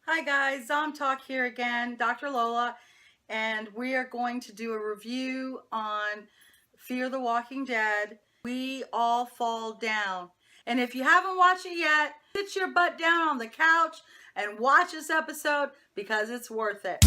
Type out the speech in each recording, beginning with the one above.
Hi guys, ZomTalk here again, DrLola, and we are going to do a review on Fear the Walking Dead. We All Fall Down. And if you haven't watched it yet, sit your butt down on the couch and watch this episode because it's worth it.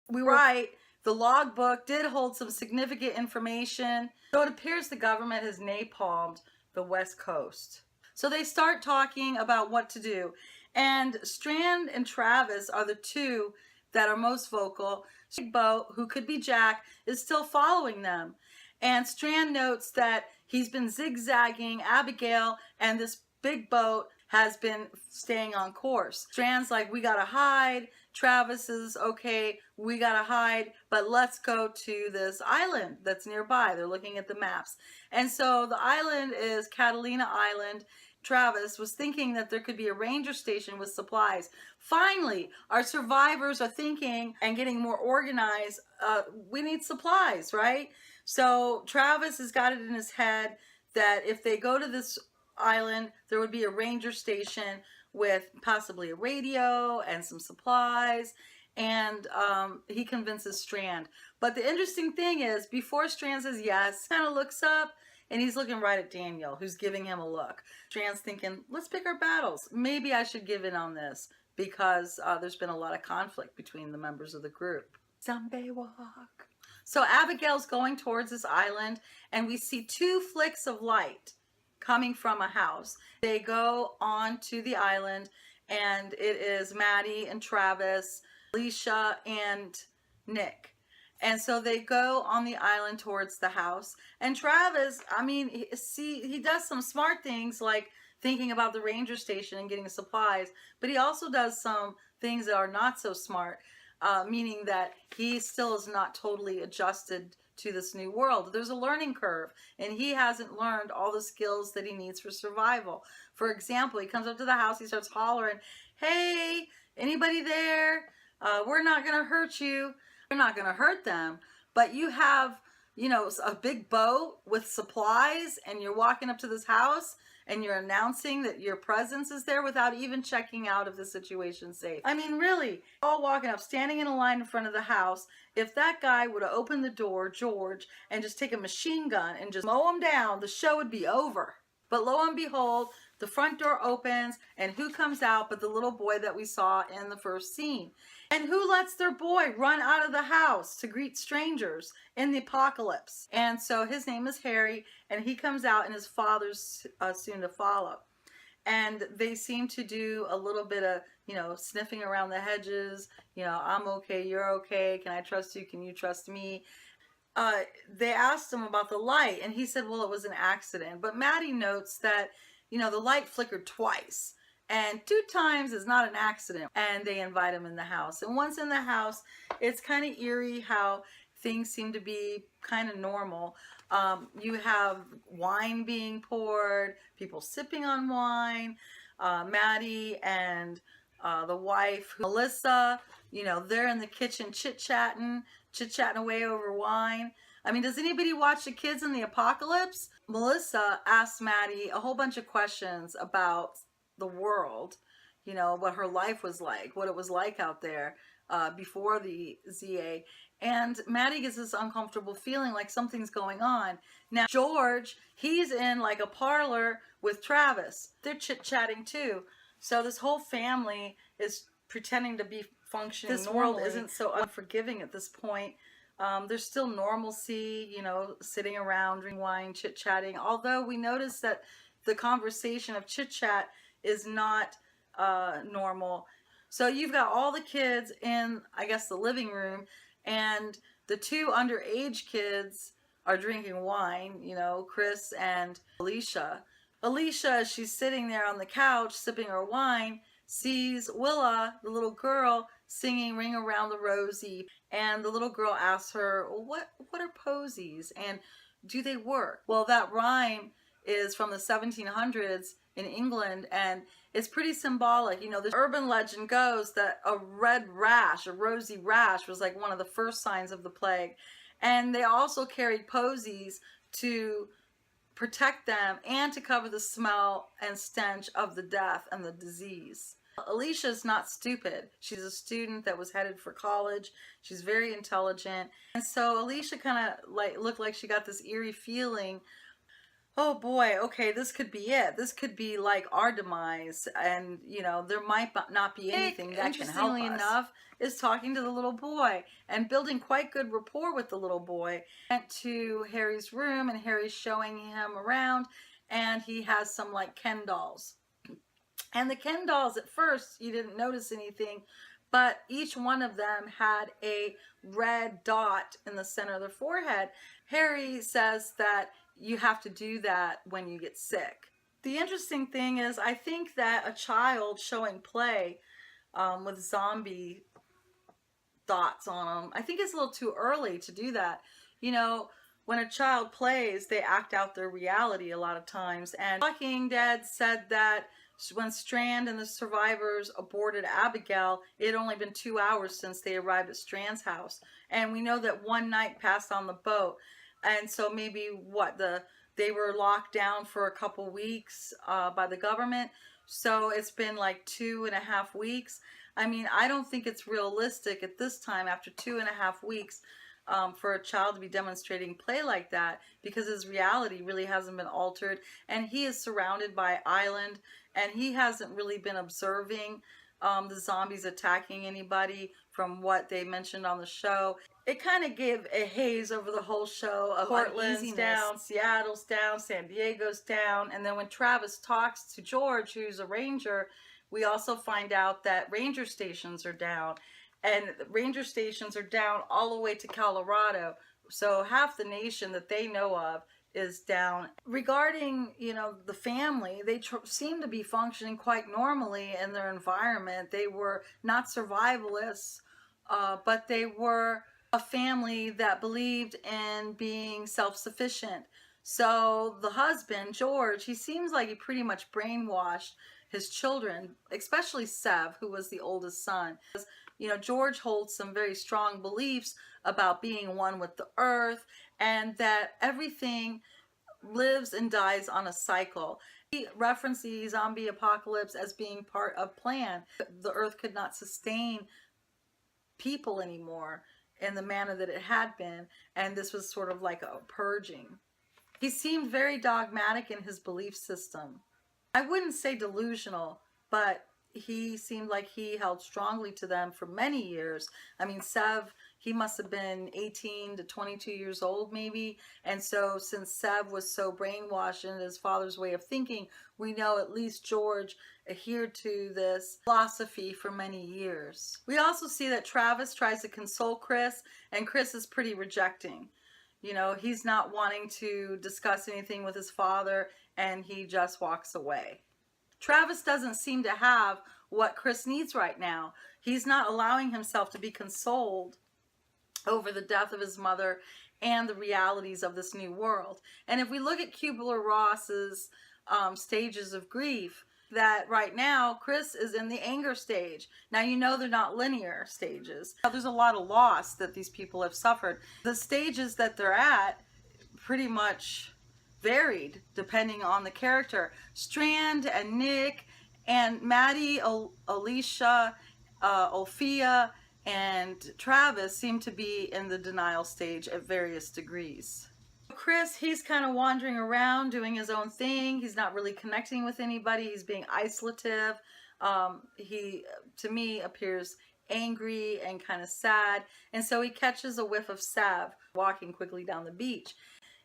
We were right. The logbook did hold some significant information. So it appears the government has napalmed the West Coast. So they start talking about what to do. And Strand and Travis are the two that are most vocal. Big Boat, who could be Jack, is still following them. And Strand notes that he's been zigzagging Abigail, and this Big Boat has been staying on course. Strand's like, we gotta hide. Travis is, okay, we gotta hide, but let's go to this island that's nearby. They're looking at the maps. And so the island is Catalina Island. Travis was thinking that there could be a ranger station with supplies. Finally, our survivors are thinking and getting more organized. We need supplies, right? So Travis has got it in his head that if they go to this island, there would be a ranger station with possibly a radio and some supplies, and he convinces Strand. But the interesting thing is, before Strand says yes, kind of looks up, and he's looking right at Daniel, who's giving him a look. Strand's thinking, let's pick our battles. Maybe I should give in on this, because there's been a lot of conflict between the members of the group. Zombie walk. So Abigail's going towards this island, and we see two flicks of light coming from a house. They go on to the island, and it is Maddie and Travis, Alicia and Nick. And so they go on the island towards the house. And Travis, I mean, he does some smart things like thinking about the ranger station and getting supplies, but he also does some things that are not so smart, meaning that he still is not totally adjusted to this new world. There's a learning curve, and he hasn't learned all the skills that he needs for survival. For example, he comes up to the house, he starts hollering, hey, anybody there? We're not gonna hurt you. We're not gonna hurt them, but you have, you know, a big boat with supplies, and you're walking up to this house and you're announcing that your presence is there without even checking out if the situation's safe. I mean, really, all walking up, standing in a line in front of the house. If that guy would have opened the door, George, and just take a machine gun and just mow him down, the show would be over. But lo and behold, the front door opens, and who comes out but the little boy that we saw in the first scene? And who lets their boy run out of the house to greet strangers in the apocalypse? And so his name is Harry, and he comes out, and his father's soon to follow. And they seem to do a little bit of, you know, sniffing around the hedges. You know, I'm okay, you're okay. Can I trust you? Can you trust me? They asked him about the light, and he said, well, it was an accident. But Maddie notes that, you know, the light flickered twice, and 2 times is not an accident. And they invite him in the house. And once in the house, it's kind of eerie how things seem to be kind of normal. You have wine being poured, people sipping on wine. Maddie and the wife, Melissa, you know, they're in the kitchen chit-chatting away over wine. I mean, does anybody watch the kids in the apocalypse? Melissa asked Maddie a whole bunch of questions about the world, you know, what her life was like, what it was like out there before the ZA. And Maddie gets this uncomfortable feeling like something's going on. Now, George, he's in like a parlor with Travis. They're chit-chatting too. So this whole family is pretending to be functioning normally. This world isn't so unforgiving at this point. There's still normalcy, you know, sitting around, drinking wine, chit-chatting. Although we notice that the conversation of chit-chat is not normal. So you've got all the kids in, I guess, the living room, and the 2 underage kids are drinking wine, you know, Chris and Alicia. Alicia, she's sitting there on the couch sipping her wine, sees Willa, the little girl, singing Ring Around the Rosie, and the little girl asks her, what are posies, and do they work? Well, that rhyme is from the 1700s in England, and it's pretty symbolic. You know, the urban legend goes that a red rash, a rosy rash, was like one of the first signs of the plague. And they also carried posies to protect them and to cover the smell and stench of the death and the disease. Alicia's not stupid. She's a student that was headed for college. She's very intelligent. And so Alicia kind of like looked like she got this eerie feeling, oh boy, okay, this could be it. This could be like our demise, and you know, there might not be anything that can help us. Interestingly enough, is talking to the little boy and building quite good rapport with the little boy. Went to Harry's room, and Harry's showing him around, and he has some like Ken dolls. And the Ken dolls, at first, you didn't notice anything, but each one of them had a red dot in the center of their forehead. Harry says that you have to do that when you get sick. The interesting thing is, I think that a child showing play with zombie dots on them, I think it's a little too early to do that. You know, when a child plays, they act out their reality a lot of times. And Talking Dead said that when Strand and the survivors aborted Abigail, it had only been 2 hours since they arrived at Strand's house. And we know that one night passed on the boat. And so maybe they were locked down for a couple weeks by the government. So it's been like 2.5 weeks. I mean, I don't think it's realistic at this time, after 2.5 weeks, for a child to be demonstrating play like that, because his reality really hasn't been altered. And he is surrounded by island, and he hasn't really been observing the zombies attacking anybody from what they mentioned on the show. It kind of gave a haze over the whole show of Portland's down, Seattle's down, San Diego's down. And then when Travis talks to George, who's a ranger, we also find out that ranger stations are down. And ranger stations are down all the way to Colorado. So half the nation that they know of is down. Regarding, you know, the family, they seem to be functioning quite normally in their environment. They were not survivalists, but they were a family that believed in being self-sufficient. So the husband, George, he seems like he pretty much brainwashed his children, especially Sev, who was the oldest son. You know, George holds some very strong beliefs about being one with the earth, and that everything lives and dies on a cycle. He referenced the zombie apocalypse as being part of plan. The earth could not sustain people anymore in the manner that it had been, and this was sort of like a purging. He seemed very dogmatic in his belief system. I wouldn't say delusional, but he seemed like he held strongly to them for many years. I mean, Sev, he must have been 18 to 22 years old maybe. And so since Sev was so brainwashed in his father's way of thinking, we know at least George adhered to this philosophy for many years. We also see that Travis tries to console Chris, and Chris is pretty rejecting. You know, he's not wanting to discuss anything with his father, and he just walks away. Travis doesn't seem to have what Chris needs right now. He's not allowing himself to be consoled over the death of his mother and the realities of this new world. And if we look at Kubler-Ross's stages of grief, that right now Chris is in the anger stage. Now, you know, they're not linear stages. There's a lot of loss that these people have suffered. The stages that they're at pretty much varied depending on the character. Strand and Nick and Maddie, Alicia, Afiya, and Travis seem to be in the denial stage at various degrees. Chris, he's kind of wandering around doing his own thing. He's not really connecting with anybody. He's being isolative. He, to me, appears angry and kind of sad. And so he catches a whiff of Sev walking quickly down the beach.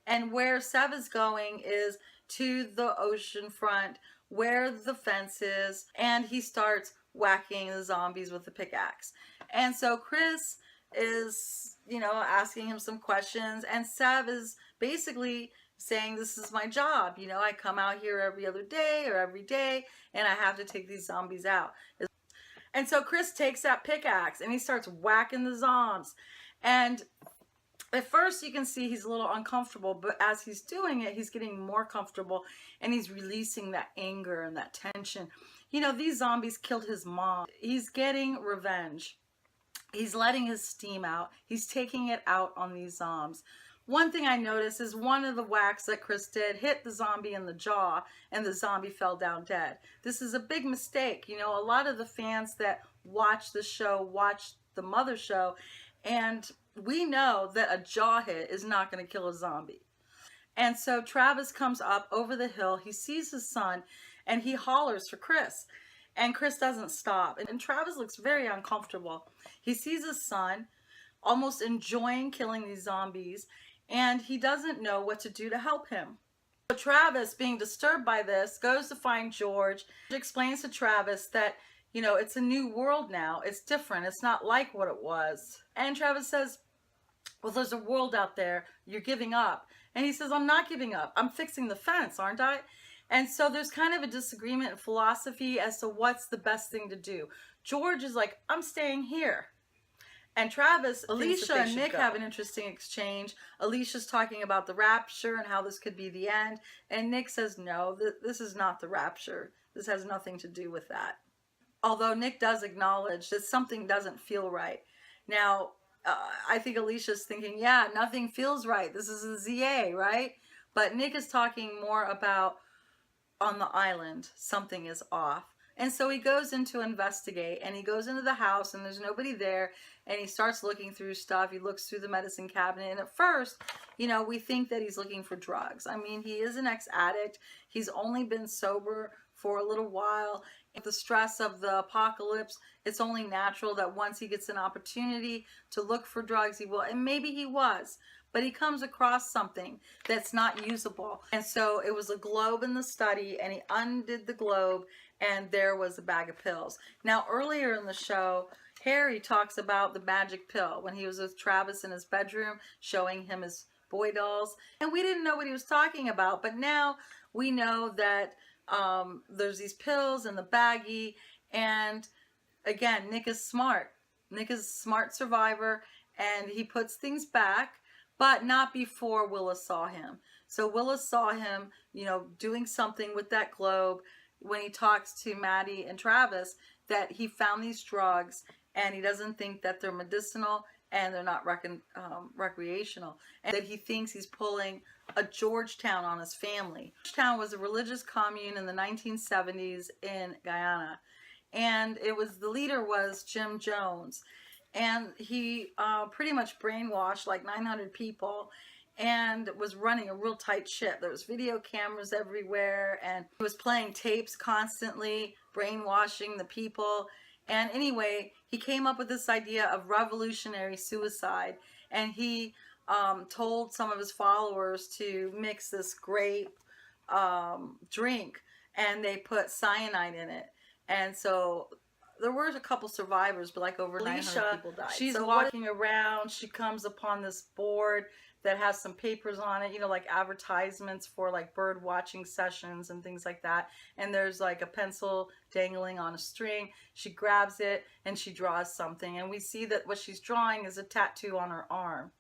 And where Sev is going is to the ocean front where the fence is, and he starts whacking the zombies with the pickaxe. And so Chris is, you know, asking him some questions, and Sev is basically saying, this is my job. You know, I come out here every other day or every day, and I have to take these zombies out. And so Chris takes that pickaxe and he starts whacking the zombies. And At first you can see he's a little uncomfortable, but as he's doing it, he's getting more comfortable and he's releasing that anger and that tension. You know, these zombies killed his mom. He's getting revenge. He's letting his steam out. He's taking it out on these zombies. One thing I noticed is one of the whacks that Chris did hit the zombie in the jaw and the zombie fell down dead. This is a big mistake. You know, a lot of the fans that watch the show, watch the mother show, and we know that a jaw hit is not going to kill a zombie. And so Travis comes up over the hill. He sees his son and he hollers for Chris. And Chris doesn't stop. And Travis looks very uncomfortable. He sees his son almost enjoying killing these zombies, and he doesn't know what to do to help him. So Travis, being disturbed by this, goes to find George. George explains to Travis that, you know, it's a new world now. It's different. It's not like what it was. And Travis says, well, there's a world out there. You're giving up. And he says, I'm not giving up. I'm fixing the fence, aren't I? And so there's kind of a disagreement in philosophy as to what's the best thing to do. George is like, I'm staying here. And Travis, Alicia and Nick have an interesting exchange. Alicia's talking about the rapture and how this could be the end. And Nick says, no, this is not the rapture. This has nothing to do with that. Although Nick does acknowledge that something doesn't feel right. Now, I think Alicia's thinking, yeah, nothing feels right. This is a ZA, right? But Nick is talking more about on the island, something is off. And so he goes in to investigate, and he goes into the house and there's nobody there, and he starts looking through stuff. He looks through the medicine cabinet, and at first, you know, we think that he's looking for drugs. I mean, he is an ex-addict. He's only been sober for a little while. The stress of the apocalypse, it's only natural that once he gets an opportunity to look for drugs, he will. And maybe he was. But he comes across something that's not usable. And so it was a globe in the study, and he undid the globe, and there was a bag of pills. Now, earlier in the show, Harry talks about the magic pill when he was with Travis in his bedroom, showing him his boy dolls. And we didn't know what he was talking about, but now we know that there's these pills in the baggie. And again, Nick is smart. Nick is a smart survivor, and he puts things back, but not before Willis saw him. So Willis saw him, you know, doing something with that globe when he talks to Maddie and Travis, that he found these drugs and he doesn't think that they're medicinal and they're not recreational. And that he thinks he's pulling a Georgetown on his family. Georgetown was a religious commune in the 1970s in Guyana. And it was, the leader was Jim Jones. And he pretty much brainwashed like 900 people and was running a real tight ship. There was video cameras everywhere, and he was playing tapes constantly, brainwashing the people. And anyway, he came up with this idea of revolutionary suicide, and he told some of his followers to mix this grape drink, and they put cyanide in it. And so there were a couple survivors, but like over 900 people died. She's walking around. She comes upon this board that has some papers on it, you know, like advertisements for like bird watching sessions and things like that. And there's like a pencil dangling on a string. She grabs it and she draws something. And we see that what she's drawing is a tattoo on her arm.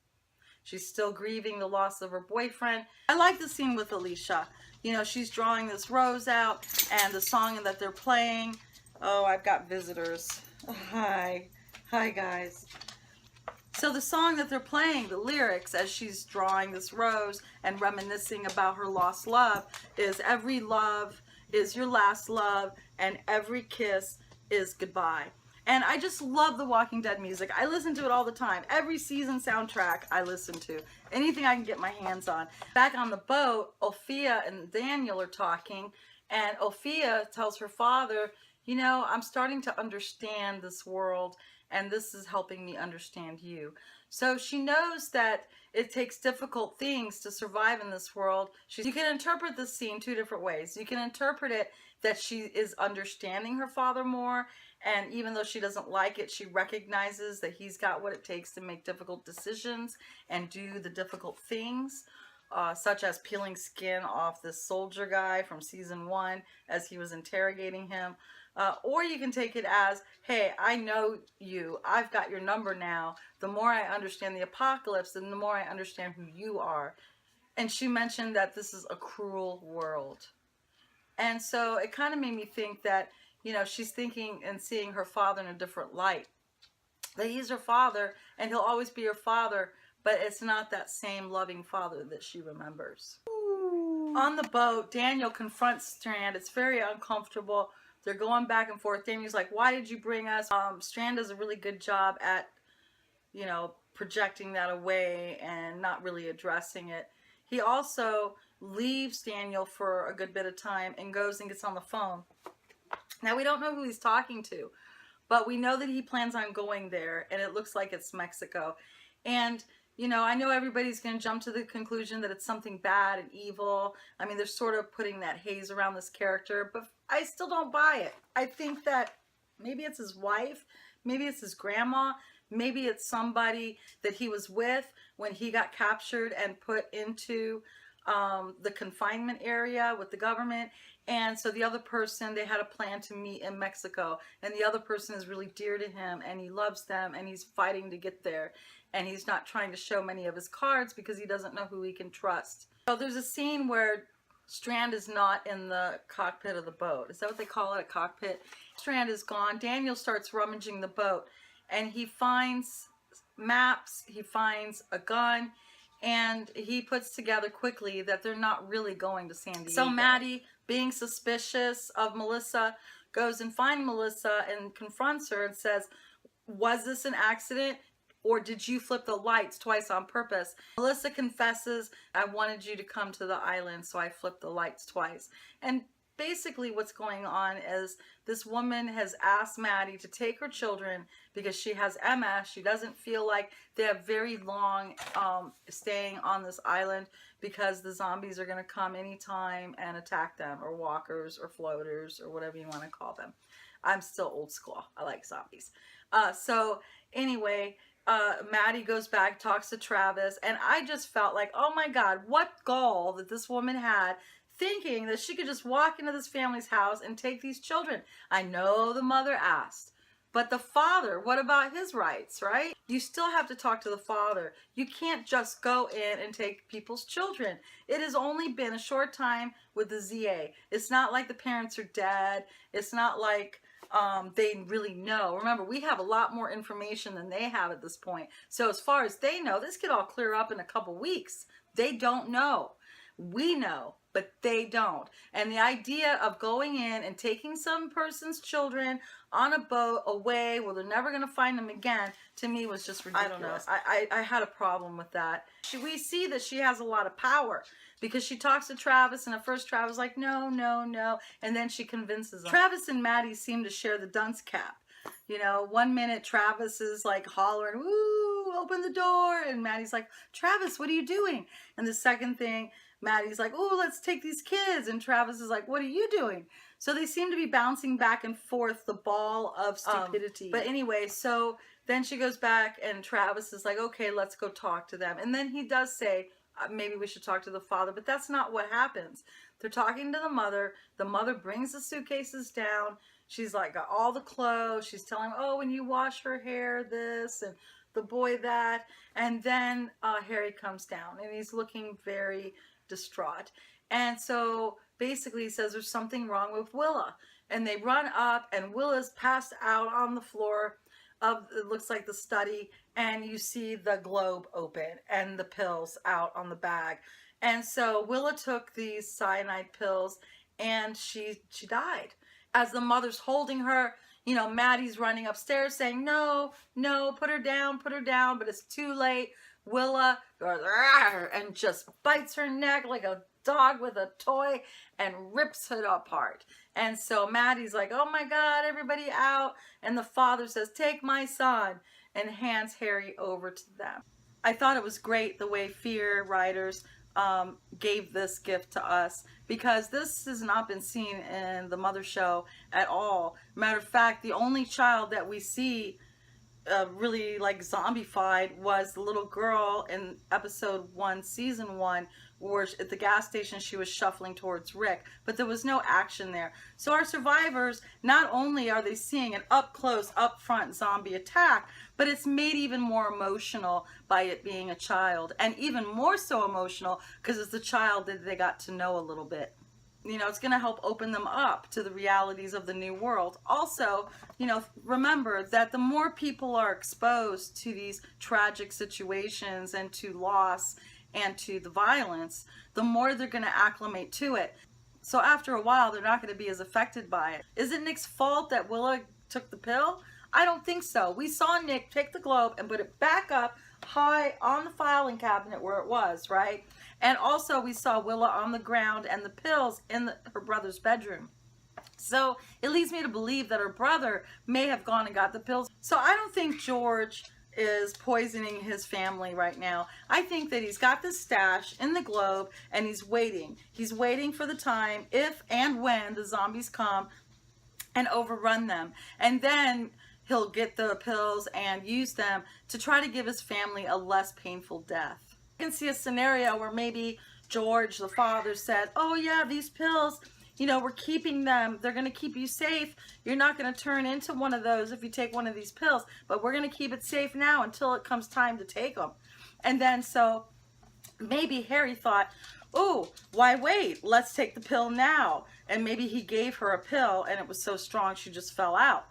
She's still grieving the loss of her boyfriend. I like the scene with Alicia. You know, she's drawing this rose out, and the song that they're playing. Oh, I've got visitors. Hi. Hi, guys. So the song that they're playing, the lyrics, as she's drawing this rose and reminiscing about her lost love, is every love is your last love, and every kiss is goodbye. And I just love the Walking Dead music. I listen to it all the time. Every season soundtrack I listen to. Anything I can get my hands on. Back on the boat, Afiya and Daniel are talking, and Afiya tells her father, you know, I'm starting to understand this world, and this is helping me understand you. So she knows that it takes difficult things to survive in this world. You can interpret this scene two different ways. You can interpret it that she is understanding her father more, and even though she doesn't like it, she recognizes that he's got what it takes to make difficult decisions and do the difficult things, such as peeling skin off this soldier guy from season 1 as he was interrogating him. Or you can take it as, hey, I know you. I've got your number now. The more I understand the apocalypse, and the more I understand who you are. And she mentioned that this is a cruel world. And so it kind of made me think that, you know, she's thinking and seeing her father in a different light. That he's her father, and he'll always be her father, but it's not that same loving father that she remembers. Ooh. On the boat, Daniel confronts Strand. It's very uncomfortable. They're going back and forth. Daniel's like, why did you bring us? Strand does a really good job at, you know, projecting that away and not really addressing it. He also leaves Daniel for a good bit of time and goes and gets on the phone. Now, we don't know who he's talking to, but we know that he plans on going there, and it looks like it's Mexico. And, you know, I know everybody's going to jump to the conclusion that it's something bad and evil. I mean, they're sort of putting that haze around this character, but I still don't buy it. I think that maybe it's his wife, maybe it's his grandma, maybe it's somebody that he was with when he got captured and put into the confinement area with the government. And so the other person, they had a plan to meet in Mexico, and the other person is really dear to him, and he loves them, and he's fighting to get there, and he's not trying to show many of his cards because he doesn't know who he can trust. So there's a scene where Strand is not in the cockpit of the boat. Is that what they call it, a cockpit? Strand is gone. Daniel starts rummaging the boat, and he finds maps, he finds a gun, and he puts together quickly that they're not really going to San Diego. So Maddie, being suspicious of Melissa, goes and finds Melissa and confronts her and says, was this an accident, or did you flip the lights twice on purpose? Melissa confesses, I wanted you to come to the island, so I flipped the lights twice. And basically what's going on is this woman has asked Maddie to take her children because she has MS. She doesn't feel like they have very long staying on this island because the zombies are going to come anytime and attack them, or walkers or floaters or whatever you want to call them. I'm still old school. I like zombies. So anyway, Maddie goes back, talks to Travis, and I just felt like, oh my God, what gall that this woman had, thinking that she could just walk into this family's house and take these children. I know the mother asked, but the father, what about his rights, right? You still have to talk to the father. You can't just go in and take people's children. It has only been a short time with the ZA. It's not like the parents are dead. It's not like they really know. Remember, we have a lot more information than they have at this point. So as far as they know, this could all clear up in a couple weeks. They don't know. We know, but they don't. And the idea of going in and taking some person's children on a boat away where they're never going to find them again, to me was just ridiculous. I don't know. I had a problem with that. We see that she has a lot of power because she talks to Travis, and at first Travis is like, no, no, no. And then she convinces him. Travis and Maddie seem to share the dunce cap. You know, one minute Travis is like hollering, woo, open the door. And Maddie's like, Travis, what are you doing? And the second thing, Maddie's like, oh, let's take these kids. And Travis is like, what are you doing? So they seem to be bouncing back and forth the ball of stupidity. But anyway, so then she goes back and Travis is like, okay, let's go talk to them. And then he does say, maybe we should talk to the father. But that's not what happens. They're talking to the mother. The mother brings the suitcases down. She's like got all the clothes. She's telling him, oh, when you wash her hair, this, and the boy that. And then Harry comes down and he's looking very distraught. And so basically he says there's something wrong with Willa. And they run up and Willa's passed out on the floor of, it looks like the study, and you see the globe open and the pills out on the bag. And so Willa took these cyanide pills and she died. As the mother's holding her, you know, Maddie's running upstairs saying, no, no, put her down, but it's too late. Willa goes, and just bites her neck like a dog with a toy and rips it apart. And so Maddie's like, oh my God, everybody out. And the father says, take my son, and hands Harry over to them. I thought it was great the way Fear writers gave this gift to us, because this has not been seen in the Mother show at all. Matter of fact, the only child that we see really like zombified was the little girl in episode 1, season 1, where at the gas station she was shuffling towards Rick, but there was no action there. So our survivors, not only are they seeing an up close, up front zombie attack, but it's made even more emotional by it being a child, and even more so emotional because it's the child that they got to know a little bit. You know, it's going to help open them up to the realities of the new world. Also, you know, remember that the more people are exposed to these tragic situations and to loss and to the violence, the more they're going to acclimate to it. So after a while, they're not going to be as affected by it. Is it Nick's fault that Willa took the pill? I don't think so. We saw Nick take the globe and put it back up high on the filing cabinet where it was, right? And also we saw Willa on the ground and the pills in her brother's bedroom. So it leads me to believe that her brother may have gone and got the pills. So I don't think George is poisoning his family right now. I think that he's got this stash in the globe and he's waiting. He's waiting for the time if and when the zombies come and overrun them. And then he'll get the pills and use them to try to give his family a less painful death. I can see a scenario where maybe George, the father, said, oh yeah, these pills, you know, we're keeping them. They're going to keep you safe. You're not going to turn into one of those if you take one of these pills, but we're going to keep it safe now until it comes time to take them. And then so maybe Harry thought, oh, why wait? Let's take the pill now. And maybe he gave her a pill and it was so strong she just fell out.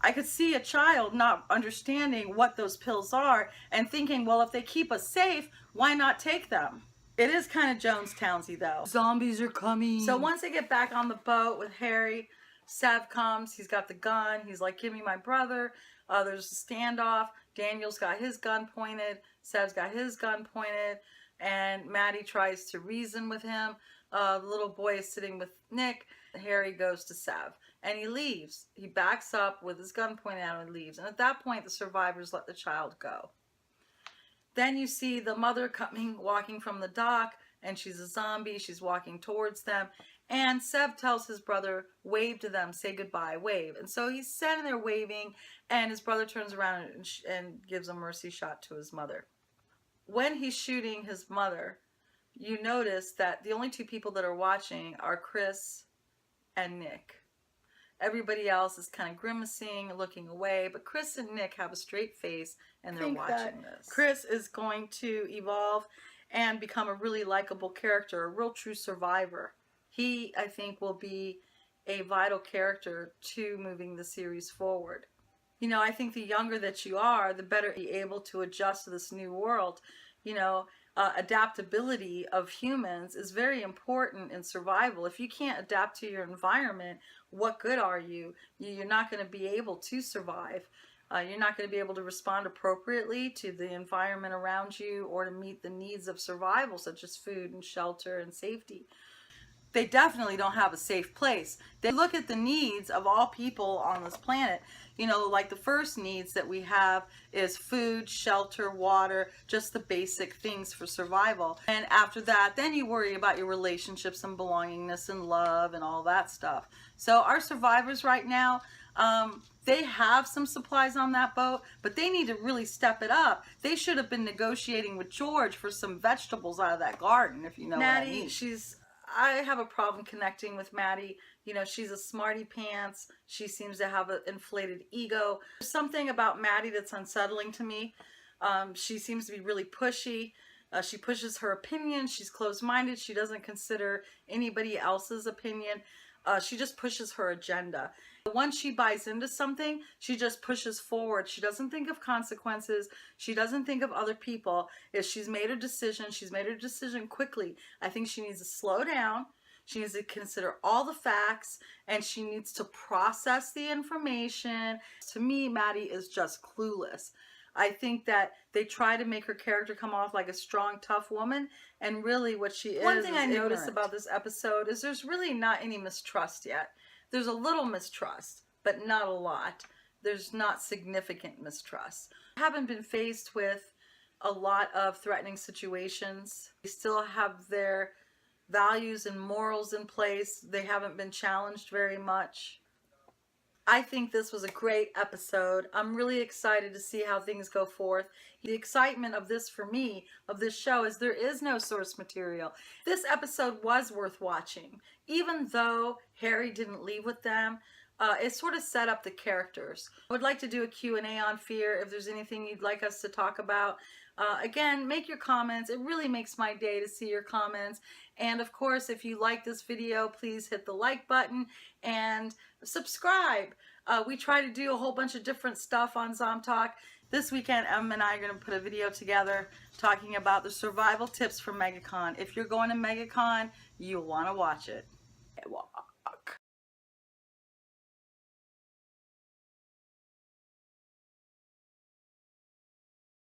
I could see a child not understanding what those pills are and thinking, well, if they keep us safe, why not take them? It is kind of Jonestown-y though. Zombies are coming. So once they get back on the boat with Harry, Sev comes, he's got the gun, he's like, give me my brother. There's a standoff. Daniel's got his gun pointed, Sev's got his gun pointed, and Maddie tries to reason with him. The little boy is sitting with Nick. Harry goes to Sev and he leaves. He backs up with his gun pointed out and leaves. And at that point, the survivors let the child go. Then you see the mother coming, walking from the dock, and she's a zombie. She's walking towards them. And Sev tells his brother, wave to them, say goodbye, wave. And so he's standing there waving, and his brother turns around and gives a mercy shot to his mother. When he's shooting his mother, you notice that the only two people that are watching are Chris and Nick. Everybody else is kind of grimacing, looking away, but Chris and Nick have a straight face and they're watching this. Chris is going to evolve and become a really likable character, a real true survivor. He, I think, will be a vital character to moving the series forward. You know, I think the younger that you are, the better you're able to adjust to this new world. You know, adaptability of humans is very important in survival. If you can't adapt to your environment, what good are you? You're not going to be able to survive. You're not going to be able to respond appropriately to the environment around you or to meet the needs of survival, such as food and shelter and safety. They definitely don't have a safe place. They look at the needs of all people on this planet. You know, like the first needs that we have is food, shelter, water, just the basic things for survival. And after that, then you worry about your relationships and belongingness and love and all that stuff. So our survivors right now, they have some supplies on that boat, but they need to really step it up. They should have been negotiating with George for some vegetables out of that garden, if you know Maddie, what I mean. I have a problem connecting with Maddie. You know, she's a smarty pants. She seems to have an inflated ego. There's something about Maddie that's unsettling to me. She seems to be really pushy. She pushes her opinion. She's closed-minded. She doesn't consider anybody else's opinion. She just pushes her agenda. Once she buys into something, she just pushes forward. She doesn't think of consequences. She doesn't think of other people. If she's made a decision, she's made her decision quickly. I think she needs to slow down. She needs to consider all the facts, and she needs to process the information. To me, Maddie is just clueless. I think that they try to make her character come off like a strong, tough woman, and really what she is. One thing I noticed about this episode is there's really not any mistrust yet. There's a little mistrust, but not a lot. There's not significant mistrust. I haven't been faced with a lot of threatening situations. They still have their values and morals in place. They haven't been challenged very much. I think this was a great episode. I'm really excited to see how things go forth. The excitement of this for me, of this show, is there is no source material. This episode was worth watching. Even though Harry didn't leave with them, it sort of set up the characters. I would like to do a Q&A on fear if there's anything you'd like us to talk about. Again, make your comments. It really makes my day to see your comments. And of course, if you like this video, please hit the like button and subscribe. We try to do a whole bunch of different stuff on ZomTalk. This weekend, Em and I are going to put a video together talking about the survival tips for MegaCon. If you're going to MegaCon, you'll want to watch it.